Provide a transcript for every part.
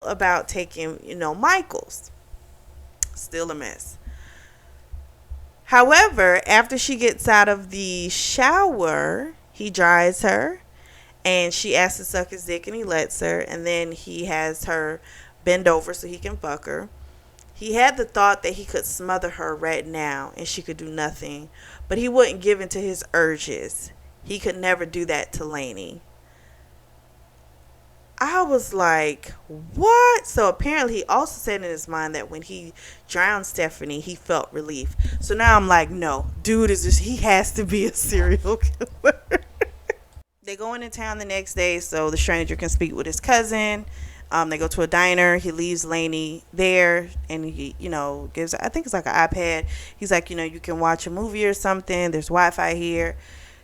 about taking, Michael's. Still a mess. However, after she gets out of the shower, he dries her and she asks to suck his dick and he lets her, and then he has her bend over so he can fuck her. He had the thought that he could smother her right now and she could do nothing, but he wouldn't give in to his urges. He could never do that to Lainey. I was like, what? So apparently he also said in his mind that when he drowned Stephanie, he felt relief. So now I'm like, no, dude is just, he has to be a serial killer. They go into town the next day so the stranger can speak with his cousin. They go to a diner. He leaves Lainey there, and he, gives, I think it's like an iPad. He's like, you can watch a movie or something. There's Wi-Fi here.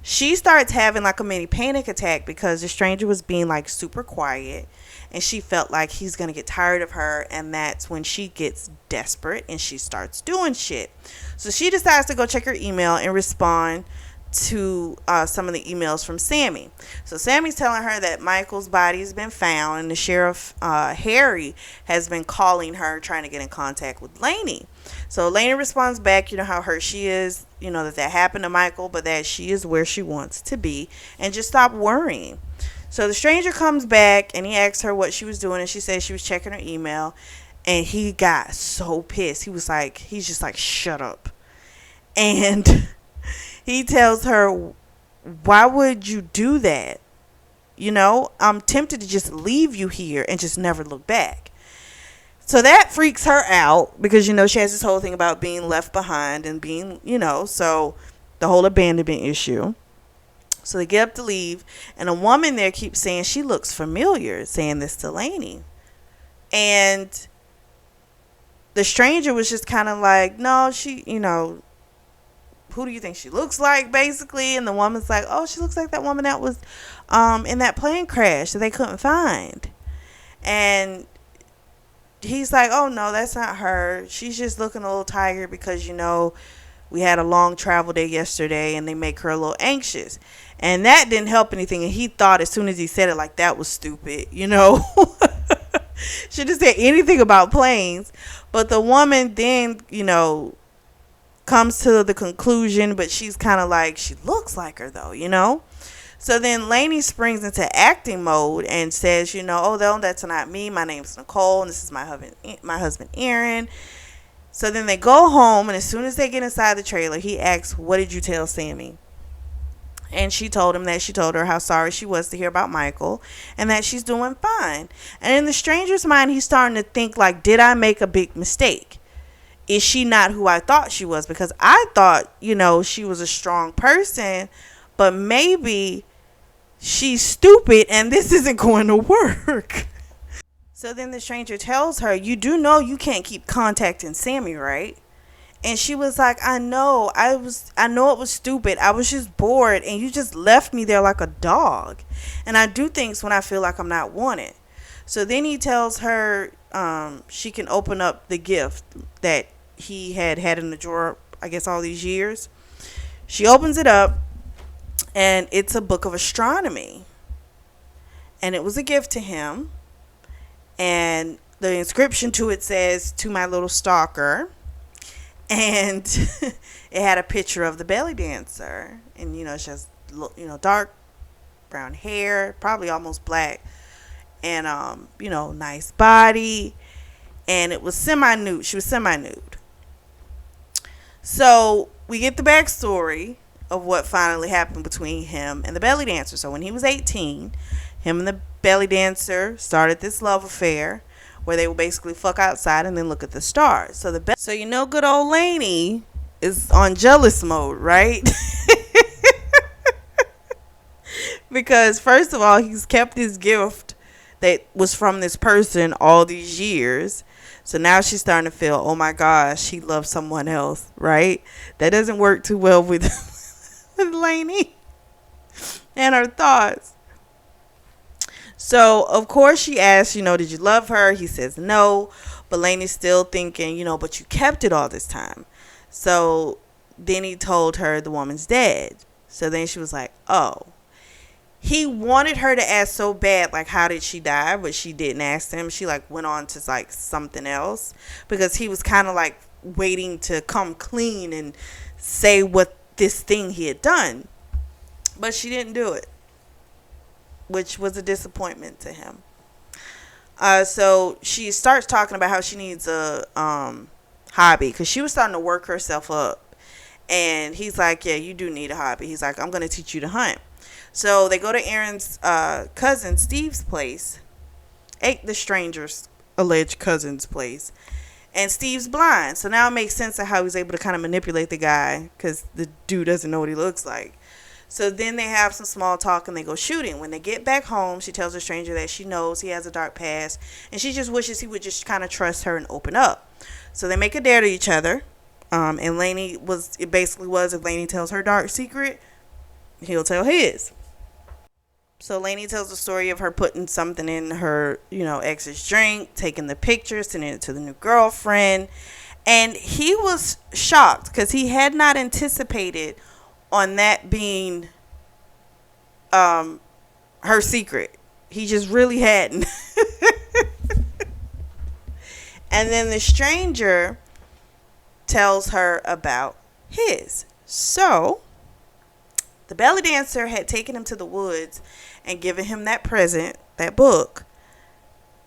She starts having like a mini panic attack because the stranger was being like super quiet, and she felt like he's gonna get tired of her, and that's when she gets desperate and she starts doing shit. So she decides to go check her email and respond to some of the emails from Sammy. So Sammy's telling her that Michael's body has been found, and the sheriff, Harry, has been calling her trying to get in contact with Lainey. So Lainey responds back, how hurt she is, that happened to Michael, but that she is where she wants to be and just stop worrying. So the stranger comes back and he asks her what she was doing, and she says she was checking her email, and he got so pissed. He's just like, shut up. And he tells her, why would you do that? I'm tempted to just leave you here and just never look back. So that freaks her out because, she has this whole thing about being left behind and being, so the whole abandonment issue. So they get up to leave, and a woman there keeps saying she looks familiar, saying this to Lainey. And the stranger was just kind of like, no, she, who do you think she looks like, basically? And the woman's like, oh, she looks like that woman that was in that plane crash that they couldn't find. And he's like, oh, no, that's not her. She's just looking a little tired because, we had a long travel day yesterday and they make her a little anxious. And that didn't help anything. And he thought as soon as he said it, like, that was stupid, Should have said anything about planes. But the woman then, comes to the conclusion, but she's kind of like, she looks like her though. So then Lainey springs into acting mode and says, oh, no, that's not me. My name's Nicole, and this is my husband Aaron. So then they go home, and as soon as they get inside the trailer, he asks, what did you tell Sammy? And she told him that she told her how sorry she was to hear about Michael and that she's doing fine. And in the stranger's mind, he's starting to think, like, did I make a big mistake? Is she not who I thought she was? Because I thought, she was a strong person, but maybe she's stupid and this isn't going to work. So then the stranger tells her, you do know you can't keep contacting Sammy, right? And she was like, I know it was stupid. I was just bored and you just left me there like a dog. And I do things when I feel like I'm not wanted. So then he tells her she can open up the gift that he had in the drawer, I guess, all these years. She opens it up, and it's a book of astronomy. And it was a gift to him. And the inscription to it says, to my little stalker. And it had a picture of the belly dancer. And, she has, dark brown hair, probably almost black. And, nice body. And it was semi-nude. She was semi-nude. So we get the backstory of what finally happened between him and the belly dancer. So when he was 18, him and the belly dancer started this love affair where they would basically fuck outside and then look at the stars. So good old Lainey is on jealous mode, right? Because first of all, he's kept his gift that was from this person all these years. So now she's starting to feel, oh my gosh, he loves someone else, right? That doesn't work too well with Lainey and her thoughts. So, of course, she asks, did you love her? He says no, but Lainey's still thinking, but you kept it all this time. So then he told her the woman's dead. So then she was like, oh. he wanted her to ask so bad, like, how did she die? But she didn't ask him. She, like, went on to, like, something else. Because he was kind of, like, waiting to come clean and say what this thing he had done. But she didn't do it, which was a disappointment to him. So she starts talking about how she needs a hobby, because she was starting to work herself up. And he's like, yeah, you do need a hobby. He's like, I'm going to teach you to hunt. So they go to Aaron's cousin Steve's place, the stranger's alleged cousin's place. And Steve's blind. So now it makes sense of how he's able to kind of manipulate the guy, because the dude doesn't know what he looks like. So then they have some small talk and they go shooting. When they get back home, she tells the stranger that she knows he has a dark past, and she just wishes he would just kind of trust her and open up. So they make a dare to each other. And it basically was, if Lainey tells her dark secret, he'll tell his. So Lainey tells the story of her putting something in her, ex's drink, taking the picture, sending it to the new girlfriend. And he was shocked because he had not anticipated on that being her secret. He just really hadn't. And then the stranger tells her about his. So the belly dancer had taken him to the woods and given him that present, that book,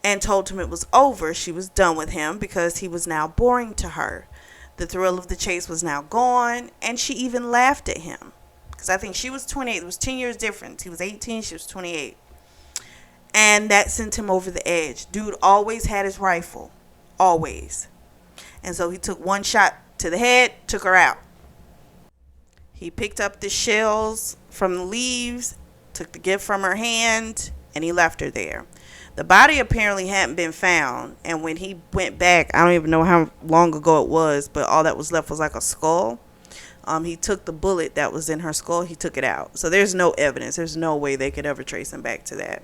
and told him it was over. She was done with him because he was now boring to her. The thrill of the chase was now gone, and she even laughed at him. Because I think she was 28. It was 10 years difference. He was 18, she was 28. And that sent him over the edge. Dude always had his rifle. Always. And so he took one shot to the head, took her out. He picked up the shells from the leaves, took the gift from her hand, and he left her there. The body apparently hadn't been found, and when he went back, I don't even know how long ago it was, but all that was left was like a skull. He took the bullet that was in her skull, he took it out. So there's no evidence. There's no way they could ever trace him back to that.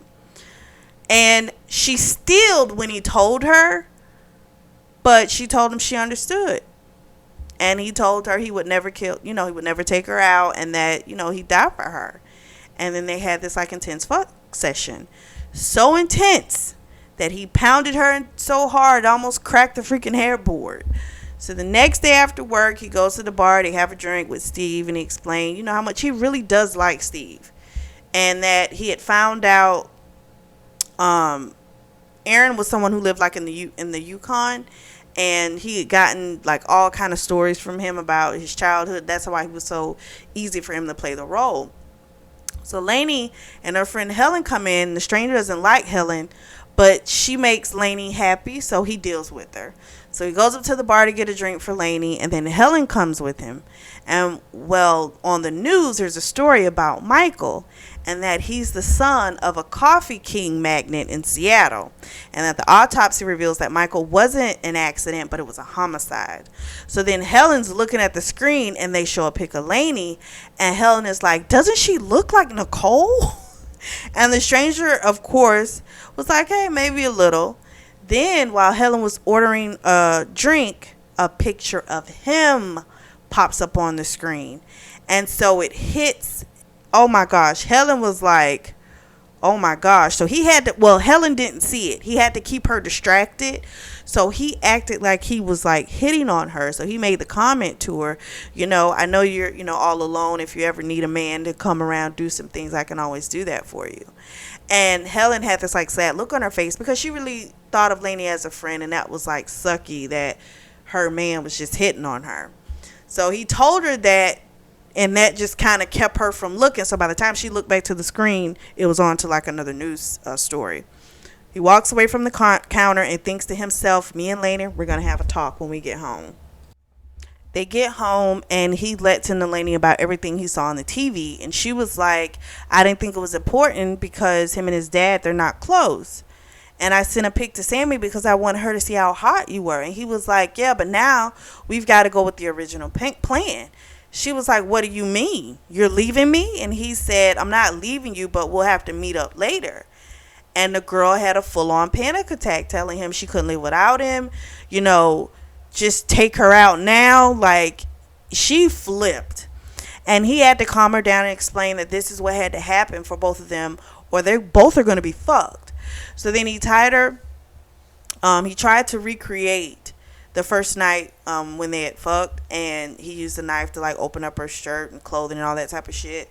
And she steeled when he told her, but she told him she understood. And he told her he would never kill, he would never take her out, and that, he'd die for her. And then they had this like intense fuck session. So intense that he pounded her so hard, almost cracked the freaking hairboard. So the next day after work, he goes to the bar. They have a drink with Steve, and he explained, how much he really does like Steve, and that he had found out Aaron was someone who lived like in the Yukon, and he had gotten like all kind of stories from him about his childhood. That's why he was so easy for him to play the role. So Lainey and her friend Helen come in. The stranger doesn't like Helen, but she makes Lainey happy, so he deals with her. So he goes up to the bar to get a drink for Lainey, and then Helen comes with him. And, well, on the news, there's a story about Michael, and that he's the son of a coffee king magnate in Seattle, and that the autopsy reveals that Michael wasn't an accident, but it was a homicide. So then Helen's looking at the screen, and they show a pic of Lainey, and Helen is like, doesn't she look like Nicole? And the stranger, of course, was like, hey, maybe a little. Then, while Helen was ordering a drink, a picture of him pops up on the screen. And so it hits. Oh my gosh. Helen was like, oh my gosh. So he had to, Helen didn't see it. He had to keep her distracted. So he acted like he was like hitting on her. So he made the comment to her, I know you're, all alone. If you ever need a man to come around, do some things, I can always do that for you. And Helen had this like sad look on her face because she really thought of Lainey as a friend, and that was like sucky that her man was just hitting on her. So he told her that, and that just kind of kept her from looking. So by the time she looked back to the screen, it was on to like another news story. He walks away from the counter and thinks to himself, me and Lainey, we're going to have a talk when we get home. They get home, and he lets into Lainey about everything he saw on the TV. And she was like, I didn't think it was important because him and his dad, they're not close. And I sent a pic to Sammy because I wanted her to see how hot you were. And he was like, yeah, but now we've got to go with the original plan. She was like, what do you mean? You're leaving me? And he said, I'm not leaving you, but we'll have to meet up later. And the girl had a full-on panic attack, telling him she couldn't live without him. Just take her out now. Like, she flipped. And he had to calm her down and explain that this is what had to happen for both of them, or they both are going to be fucked. So then he tied her. He tried to recreate the first night when they had fucked, and he used a knife to like open up her shirt and clothing and all that type of shit.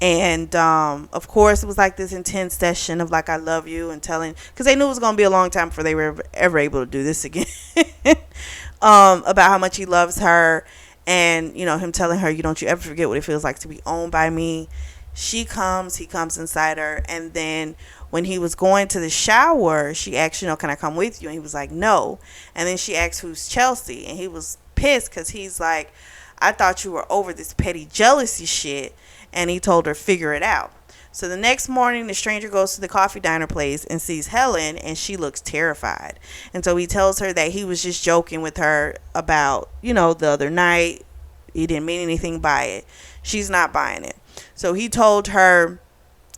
And of course, it was like this intense session of like "I love you" and telling, because they knew it was gonna be a long time before they were ever able to do this again. About how much he loves her, and him telling her, "You don't you ever forget what it feels like to be owned by me." He comes inside her, and then when he was going to the shower, she asked, "Can I come with you?" And he was like, "No." And then she asked, "Who's Chelsea?" And he was pissed because he's like, "I thought you were over this petty jealousy shit." And he told her, "Figure it out." So the next morning, the stranger goes to the coffee diner place and sees Helen, and she looks terrified. And so he tells her that he was just joking with her about, the other night. He didn't mean anything by it. She's not buying it. So he told her,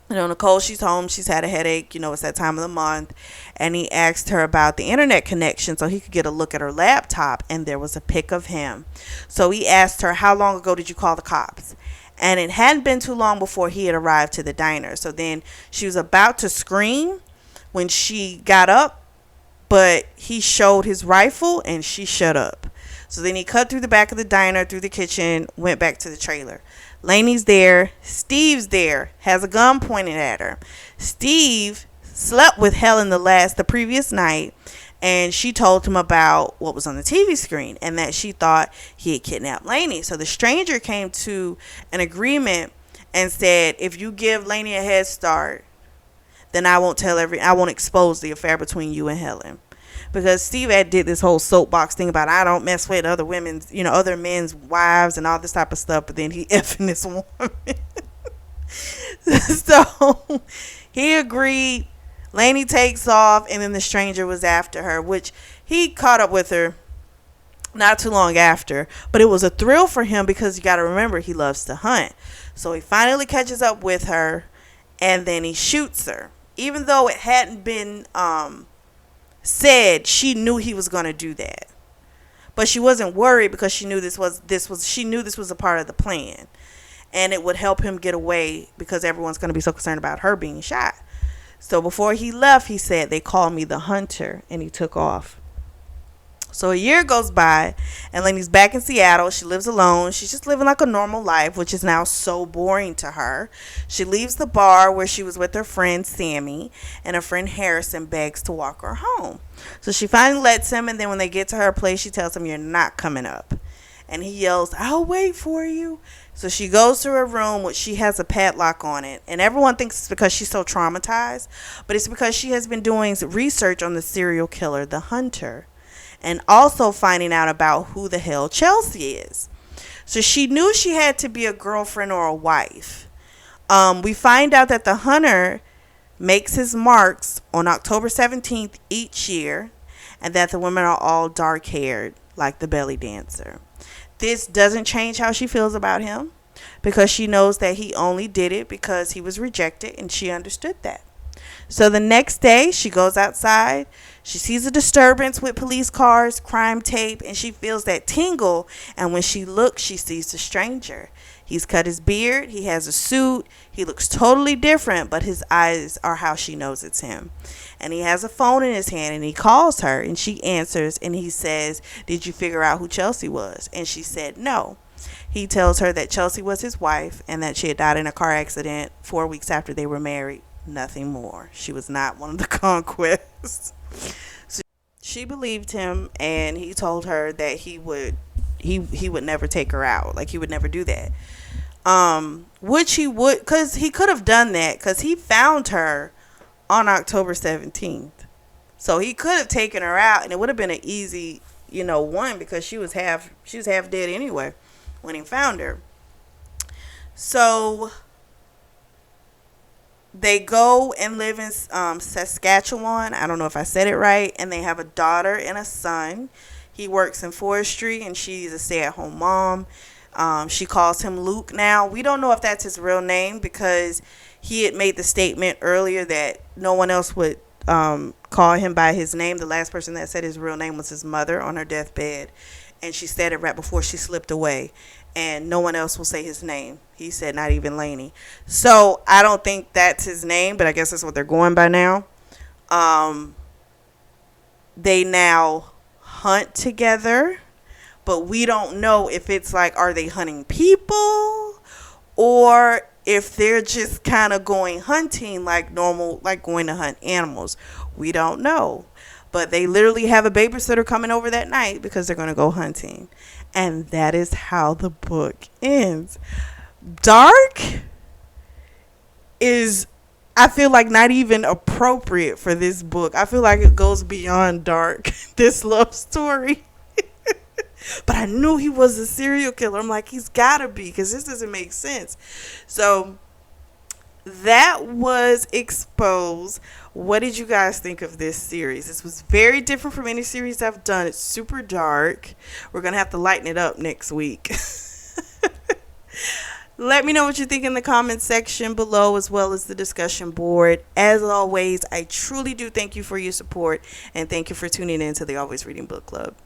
Nicole, she's home. She's had a headache. It's that time of the month. And he asked her about the internet connection so he could get a look at her laptop. And there was a pic of him. So he asked her, "How long ago did you call the cops?" And it hadn't been too long before he had arrived to the diner. So then she was about to scream when she got up, but he showed his rifle and she shut up. So then he cut through the back of the diner, through the kitchen, went back to the trailer. Laney's there. Steve's there. Has a gun pointed at her. Steve slept with Helen the previous night, and she told him about what was on the TV screen and that she thought he had kidnapped Laney. So the stranger came to an agreement and said, "If you give Laney a head start, then I won't expose the affair between you and Helen." Because Steve had did this whole soapbox thing about, "I don't mess with other women's, other men's wives," and all this type of stuff. But then he effing this woman. So he agreed. Laney takes off, and then the stranger was after her, which he caught up with her not too long after. But it was a thrill for him because you got to remember, he loves to hunt. So he finally catches up with her, and then he shoots her. Even though it hadn't been said, she knew he was going to do that. But she wasn't worried because she knew this was a part of the plan. And it would help him get away because everyone's going to be so concerned about her being shot. So before he left, he said, "They call me the hunter," and he took off. So a year goes by, and Lainey's back in Seattle. She lives alone. She's just living like a normal life, which is now so boring to her. She leaves the bar where she was with her friend Sammy, and her friend Harrison begs to walk her home. So she finally lets him, and then when they get to her place, she tells him, "You're not coming up." And he yells, "I'll wait for you." So she goes to her room, which she has a padlock on it. And everyone thinks it's because she's so traumatized. But it's because she has been doing research on the serial killer, the hunter. And also finding out about who the hell Chelsea is. So she knew she had to be a girlfriend or a wife. We find out that the hunter makes his marks on October 17th each year. And that the women are all dark haired, like the belly dancer. This doesn't change how she feels about him because she knows that he only did it because he was rejected, and she understood that. So the next day, she goes outside. She sees a disturbance with police cars, crime tape, and she feels that tingle. And when she looks, she sees the stranger. He's cut his beard. He has a suit. He looks totally different, but his eyes are how she knows it's him. And he has a phone in his hand, and he calls her, and she answers, and he says, "Did you figure out who Chelsea was?" And she said no. He tells her that Chelsea was his wife and that she had died in a car accident 4 weeks after they were married. Nothing more. She was not one of the conquests. So she believed him, and he told her that he would never take her out. Like, he would never do that. Which he would, because he could have done that because he found her on October 17th. So he could have taken her out, and it would have been an easy, one, because she was half dead anyway when he found her. So they go and live in Saskatchewan. I don't know if I said it right. And they have a daughter and a son. He works in forestry, and she's a stay-at-home mom. She calls him Luke now. We don't know if that's his real name because he had made the statement earlier that no one else would call him by his name. The last person that said his real name was his mother on her deathbed. And she said it right before she slipped away. and no one else will say his name. He said not even Laney. So I don't think that's his name, but I guess that's what they're going by now. Um, they now hunt together, but we don't know if it's like, are they hunting people, or if they're just kind of going hunting like normal, like going to hunt animals. We don't know. But they literally have a babysitter coming over that night because they're going to go hunting. And that is how the book ends. Dark is, I feel like, not even appropriate for this book. I feel like it goes beyond dark, this love story. But I knew he was a serial killer. I'm like, he's got to be, because this doesn't make sense. So that was Exposed. What did you guys think of this series? This was very different from any series I've done. It's super dark. We're going to have to lighten it up next week. Let me know what you think in the comments section below, as well as the discussion board. As always, I truly do thank you for your support, and thank you for tuning in to the Always Reading Book Club.